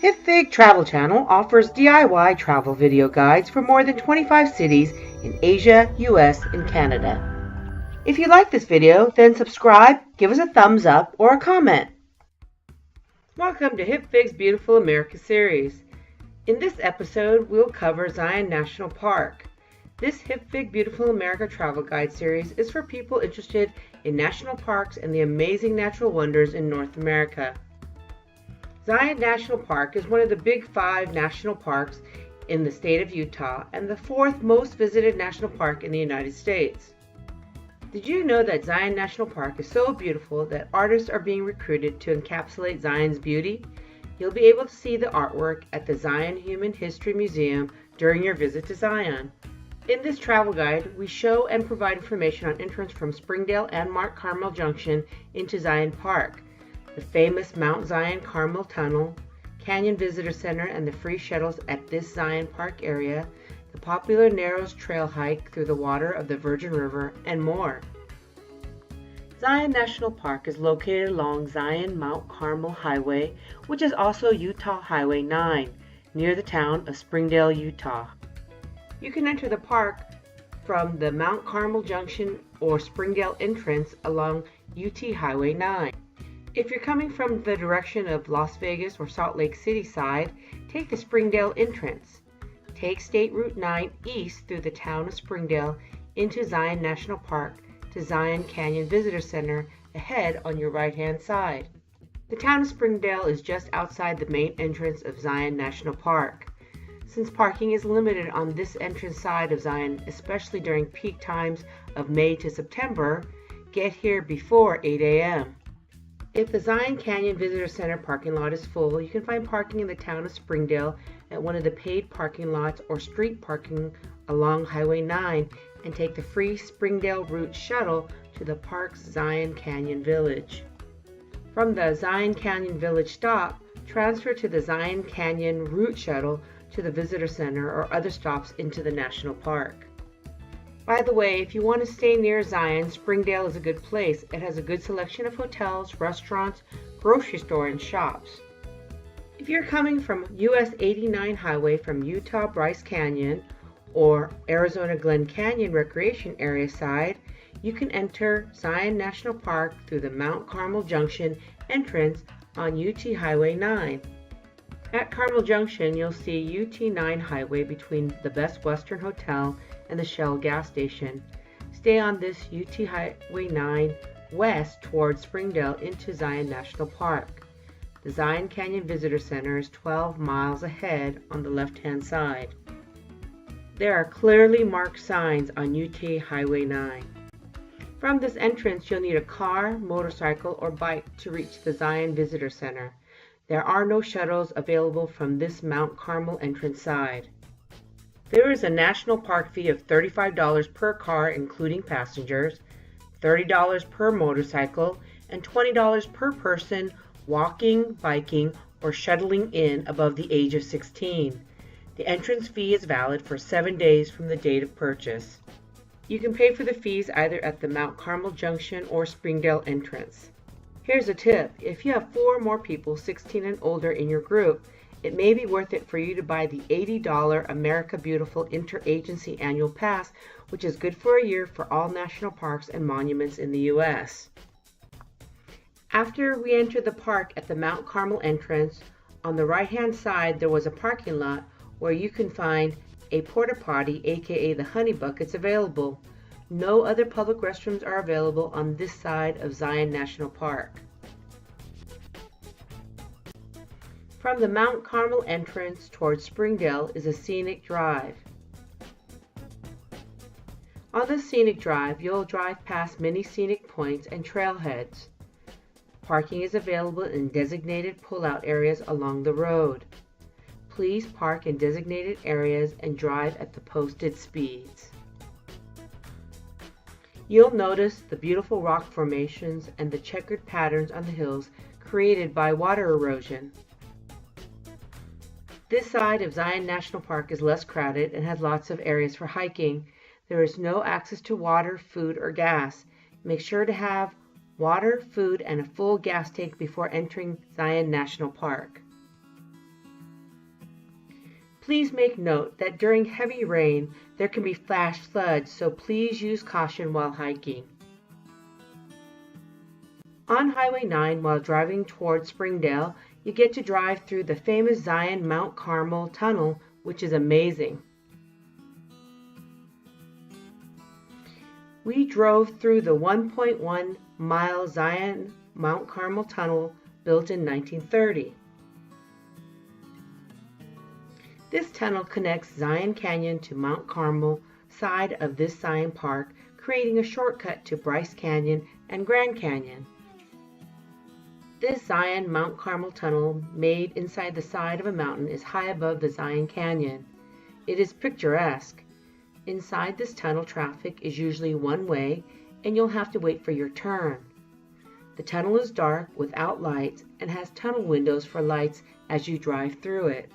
Hipfig Travel Channel offers DIY travel video guides for more than 25 cities in Asia, US, and Canada. If you like this video, then subscribe, give us a thumbs up, or a comment. Welcome to Hipfig's Beautiful America series. In this episode, we'll cover Zion National Park. This Hipfig Beautiful America travel guide series is for people interested in national parks and the amazing natural wonders in North America. Zion National Park is one of the big 5 national parks in the state of Utah and the 4th most visited national park in the United States. Did you know that Zion National Park is so beautiful that artists are being recruited to encapsulate Zion's beauty? You'll be able to see the artwork at the Zion Human History Museum during your visit to Zion. In this travel guide, we show and provide information on entrance from Springdale and Mount Carmel Junction into Zion Park, the famous Mount Zion Carmel Tunnel, Canyon Visitor Center and the free shuttles at this Zion Park area, the popular Narrows Trail hike through the water of the Virgin River, and more. Zion National Park is located along Zion Mount Carmel Highway, which is also Utah Highway 9, near the town of Springdale, Utah. You can enter the park from the Mount Carmel Junction or Springdale entrance along UT Highway 9. If you're coming from the direction of Las Vegas or Salt Lake City side, take the Springdale entrance. Take State Route 9 east through the town of Springdale into Zion National Park to Zion Canyon Visitor Center ahead on your right-hand side. The town of Springdale is just outside the main entrance of Zion National Park. Since parking is limited on this entrance side of Zion, especially during peak times of May to September, get here before 8 a.m. If the Zion Canyon Visitor Center parking lot is full, you can find parking in the town of Springdale at one of the paid parking lots or street parking along Highway 9 and take the free Springdale Route shuttle to the park's Zion Canyon Village. From the Zion Canyon Village stop, transfer to the Zion Canyon Route shuttle to the Visitor Center or other stops into the National Park. By the way, if you want to stay near Zion, Springdale is a good place. It has a good selection of hotels, restaurants, grocery store, and shops. If you're coming from US 89 Highway from Utah Bryce Canyon or Arizona Glen Canyon Recreation Area side, you can enter Zion National Park through the Mount Carmel Junction entrance on UT Highway 9. At Carmel Junction, you'll see UT 9 Highway between the Best Western Hotel and the Shell gas station. Stay on this UT Highway 9 west towards Springdale into Zion National Park. The Zion Canyon Visitor Center is 12 miles ahead on the left-hand side. There are clearly marked signs on UT Highway 9. From this entrance, you'll need a car, motorcycle, or bike to reach the Zion Visitor Center. There are no shuttles available from this Mount Carmel entrance side. There is a national park fee of $35 per car including passengers, $30 per motorcycle, and $20 per person walking, biking, or shuttling in above the age of 16. The entrance fee is valid for 7 days from the date of purchase. You can pay for the fees either at the Mount Carmel Junction or Springdale entrance. Here's a tip. If you have 4 or more people 16 and older in your group, it may be worth it for you to buy the $80 America Beautiful Interagency Annual Pass, which is good for a year for all national parks and monuments in the U.S. After we entered the park at the Mount Carmel entrance, on the right-hand side there was a parking lot where you can find a porta potty, aka the honey buckets, available. No other public restrooms are available on this side of Zion National Park. From the Mount Carmel entrance towards Springdale is a scenic drive. On this scenic drive, you'll drive past many scenic points and trailheads. Parking is available in designated pull-out areas along the road. Please park in designated areas and drive at the posted speeds. You'll notice the beautiful rock formations and the checkered patterns on the hills created by water erosion. This side of Zion National Park is less crowded and has lots of areas for hiking. There is no access to water, food, or gas. Make sure to have water, food, and a full gas tank before entering Zion National Park. Please make note that during heavy rain there can be flash floods, so please use caution while hiking. On Highway 9, while driving toward Springdale, you get to drive through the famous Zion Mount Carmel Tunnel, which is amazing. We drove through the 1.1-mile Zion Mount Carmel Tunnel built in 1930. This tunnel connects Zion Canyon to Mount Carmel side of this Zion Park, creating a shortcut to Bryce Canyon and Grand Canyon. This Zion Mount Carmel Tunnel, made inside the side of a mountain, is high above the Zion Canyon. It is picturesque. Inside this tunnel, traffic is usually one way, and you'll have to wait for your turn. The tunnel is dark without lights and has tunnel windows for lights as you drive through it.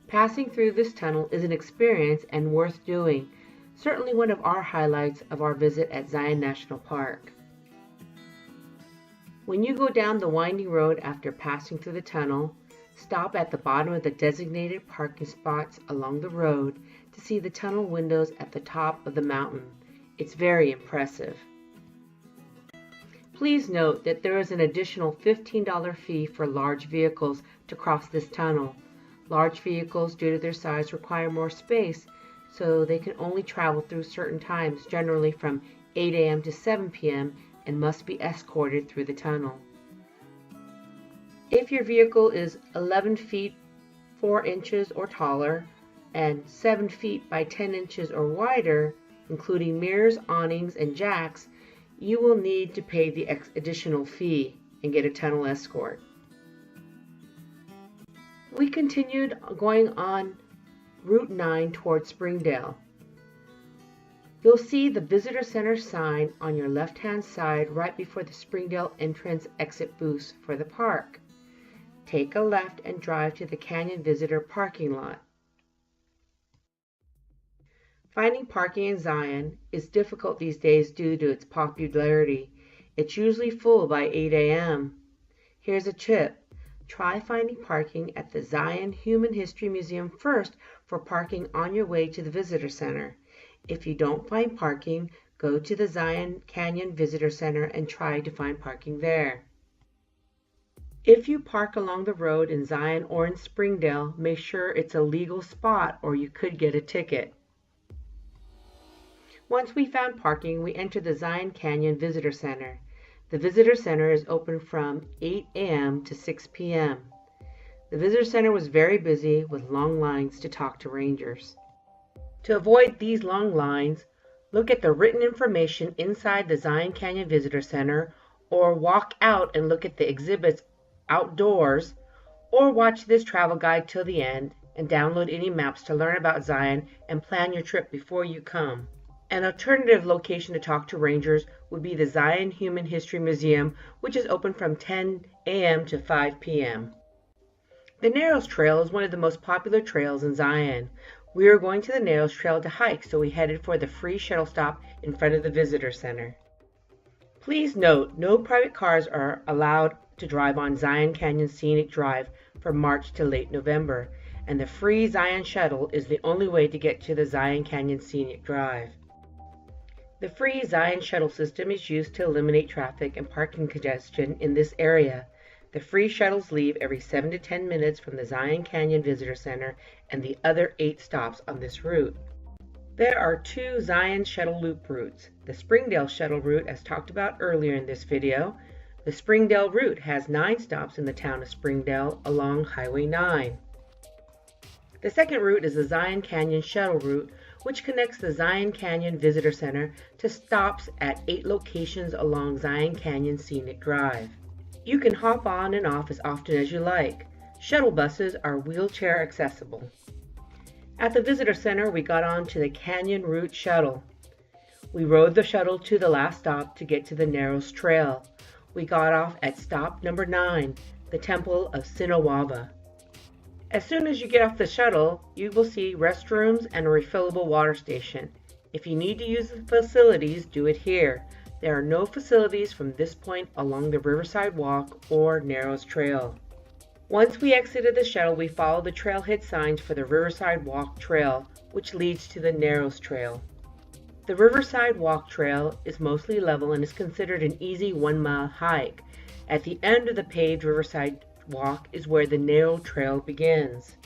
Passing through this tunnel is an experience and worth doing, certainly one of our highlights of our visit at Zion National Park. When you go down the winding road after passing through the tunnel, stop at the bottom of the designated parking spots along the road to see the tunnel windows at the top of the mountain. It's very impressive. Please note that there is an additional $15 fee for large vehicles to cross this tunnel. Large vehicles, due to their size, require more space, so they can only travel through certain times, generally from 8 a.m. to 7 p.m., and must be escorted through the tunnel. If your vehicle is 11 feet 4 inches or taller and 7 feet by 10 inches or wider, including mirrors, awnings, and jacks, you will need to pay the additional fee and get a tunnel escort. We continued going on Route 9 toward Springdale. You'll see the Visitor Center sign on your left-hand side right before the Springdale entrance exit booths for the park. Take a left and drive to the Canyon Visitor parking lot. Finding parking in Zion is difficult these days due to its popularity. It's usually full by 8 a.m. Here's a tip. Try finding parking at the Zion Human History Museum first for parking on your way to the Visitor Center. If you don't find parking, go to the Zion Canyon Visitor Center and try to find parking there. If you park along the road in Zion or in Springdale, make sure it's a legal spot or you could get a ticket. Once we found parking, we entered the Zion Canyon Visitor Center. The Visitor Center is open from 8 a.m. to 6 p.m. The Visitor Center was very busy with long lines to talk to rangers. To avoid these long lines, look at the written information inside the Zion Canyon Visitor Center, or walk out and look at the exhibits outdoors, or watch this travel guide till the end and download any maps to learn about Zion and plan your trip before you come. An alternative location to talk to rangers would be the Zion Human History Museum, which is open from 10 a.m. to 5 p.m. The Narrows Trail is one of the most popular trails in Zion. We were going to the Narrows Trail to hike, so we headed for the free shuttle stop in front of the Visitor Center. Please note, no private cars are allowed to drive on Zion Canyon Scenic Drive from March to late November, and the free Zion Shuttle is the only way to get to the Zion Canyon Scenic Drive. The free Zion Shuttle system is used to eliminate traffic and parking congestion in this area. The free shuttles leave every 7 to 10 minutes from the Zion Canyon Visitor Center and the other 8 stops on this route. There are 2 Zion Shuttle loop routes. The Springdale Shuttle route, as talked about earlier in this video. The Springdale route has 9 stops in the town of Springdale along Highway 9. The second route is the Zion Canyon Shuttle route, which connects the Zion Canyon Visitor Center to stops at 8 locations along Zion Canyon Scenic Drive. You can hop on and off as often as you like. Shuttle buses are wheelchair accessible. At the Visitor Center, we got on to the Canyon Route Shuttle. We rode the shuttle to the last stop to get to the Narrows Trail. We got off at stop number 9, the Temple of Sinawava. As soon as you get off the shuttle, you will see restrooms and a refillable water station. If you need to use the facilities, do it here. There are no facilities from this point along the Riverside Walk or Narrows Trail. Once we exited the shuttle, we followed the trailhead signs for the Riverside Walk Trail, which leads to the Narrows Trail. The Riverside Walk Trail is mostly level and is considered an easy 1-mile hike. At the end of the paved Riverside Walk is where the Narrow Trail begins.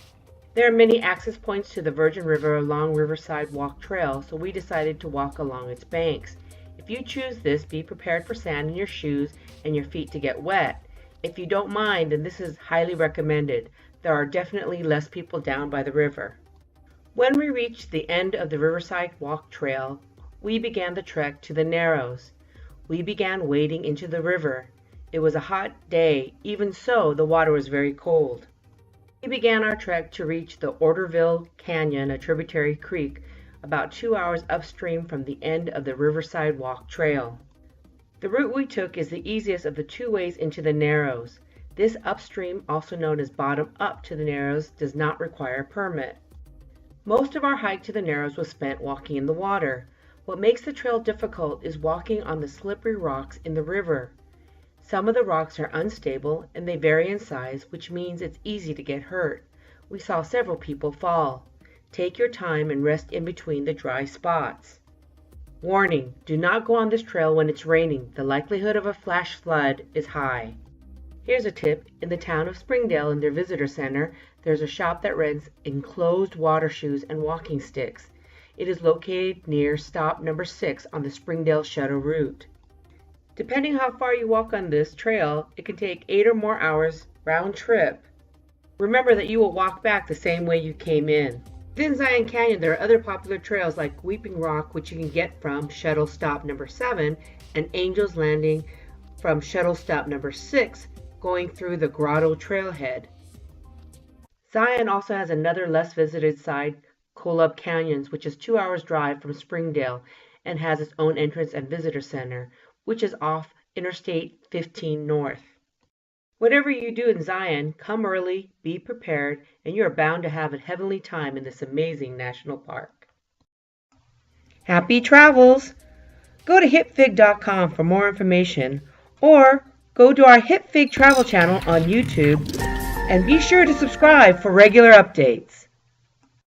There are many access points to the Virgin River along Riverside Walk Trail, so we decided to walk along its banks. If you choose this, be prepared for sand in your shoes and your feet to get wet. If you don't mind, then this is highly recommended. There are definitely less people down by the river. When we reached the end of the Riverside Walk Trail, we began the trek to the Narrows. We began wading into the river. It was a hot day, even so the water was very cold. We began our trek to reach the Orderville Canyon, a tributary creek, about 2 hours upstream from the end of the Riverside Walk Trail. The route we took is the easiest of the two ways into the Narrows. This upstream, also known as bottom up to the Narrows, does not require a permit. Most of our hike to the Narrows was spent walking in the water. What makes the trail difficult is walking on the slippery rocks in the river. Some of the rocks are unstable and they vary in size, which means it's easy to get hurt. We saw several people fall. Take your time and rest in between the dry spots. Warning: do not go on this trail when it's raining. The likelihood of a flash flood is high. Here's a tip. In the town of Springdale, in their visitor center, there's a shop that rents enclosed water shoes and walking sticks. It is located near stop number 6 on the Springdale shuttle route. Depending how far you walk on this trail, it can take 8 or more hours round trip. Remember that you will walk back the same way you came in. Within Zion Canyon, there are other popular trails like Weeping Rock, which you can get from shuttle stop number 7, and Angel's Landing from shuttle stop number 6, going through the Grotto Trailhead. Zion also has another less visited side, Kanab Canyons, which is 2 hours drive from Springdale and has its own entrance and visitor center, which is off Interstate 15 North. Whatever you do in Zion, come early, be prepared, and you are bound to have a heavenly time in this amazing national park. Happy travels! Go to hipfig.com for more information, or go to our Hipfig travel channel on YouTube, and be sure to subscribe for regular updates.